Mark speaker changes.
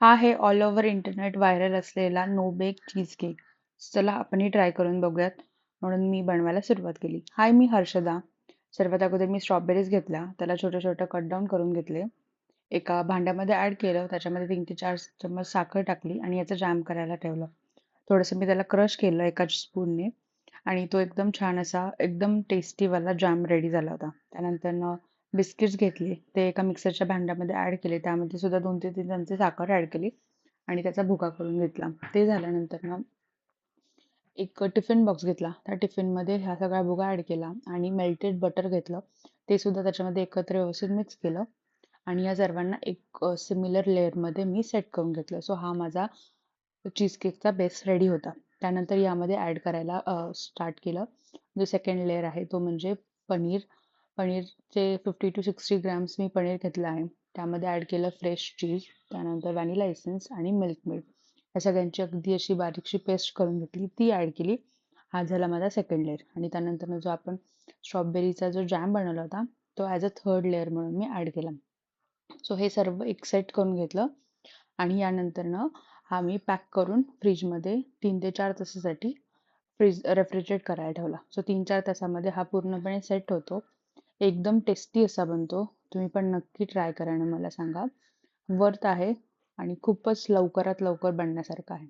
Speaker 1: हा आहे all over internet viral असलेला नो बेक चीज केक. चला आपणही ट्राय करून बघूयात. म्हणून मी बनवायला सुरुवात केली. हाय, मी हर्षदा. सर्वात अगोदर मी स्ट्रॉबेरीज घेतल्या, त्याला छोट्या छोट्या कट डाऊन करून घेतले. एका भांड्यामध्ये ऍड केलं, त्याच्यामध्ये 3 ते 4 चम्मच साखर टाकली आणि याचं जॅम करायला ठेवलं. थोडंसं मी त्याला क्रश केलं एका स्पूनने आणि तो एकदम छान असा एकदम टेस्टीवाला जॅम रेडी झाला होता. त्यानंतर बिस्किट्स घेतले, ते एका मिक्सरच्या भांड्यामध्ये ऍड केले, त्यामध्ये सुद्धा 2 ते 3 चमचे साखर ऍड केली आणि त्याचा भुगा करून घेतला. ते झाल्यानंतर एक टिफिन बॉक्स घेतला, त्या टिफिनमध्ये ह्या सगळ्या भुगा ऍड केला आणि मेल्टेड बटर घेतलं, ते सुद्धा त्याच्यामध्ये एकत्र व्यवस्थित मिक्स केलं आणि या सर्वांना एक सिमिलर लेअरमध्ये मी सेट करून घेतलं. सो हा माझा चीज केकचा बेस रेडी होता. त्यानंतर यामध्ये ऍड करायला स्टार्ट केलं. जो सेकंड लेअर आहे तो म्हणजे पनीर. पनीरचे 50 to 60 ग्रॅम्स मी पनीर घेतलं आहे. त्यामध्ये ऍड केलं फ्रेश चीज, त्यानंतर व्हॅनिला एसेन्स आणि मिल्क मेड. या सगळ्यांची अगदी अशी बारीकशी पेस्ट करून घेतली, ती ऍड केली. हा झाला माझा सेकंड लेअर आणि त्यानंतर जो आपण स्ट्रॉबेरीचा जो जॅम बनवला होता तो ॲज अ थर्ड लेअर म्हणून मी ऍड केला. सो हे सर्व एक सेट करून घेतलं आणि यानंतर हा मी पॅक करून फ्रीजमध्ये 3 ते 4 तासासाठी रेफ्रिजरेट करायला ठेवला. सो 3-4 तासामध्ये हा पूर्णपणे सेट होतो. एकदम टेस्टी असा बनतो. तुम्ही पण नक्की ट्राय करा आणि मला सांगा. वर्थ आहे आणि खूपच लवकरात लवकर बनण्यासारखं आहे.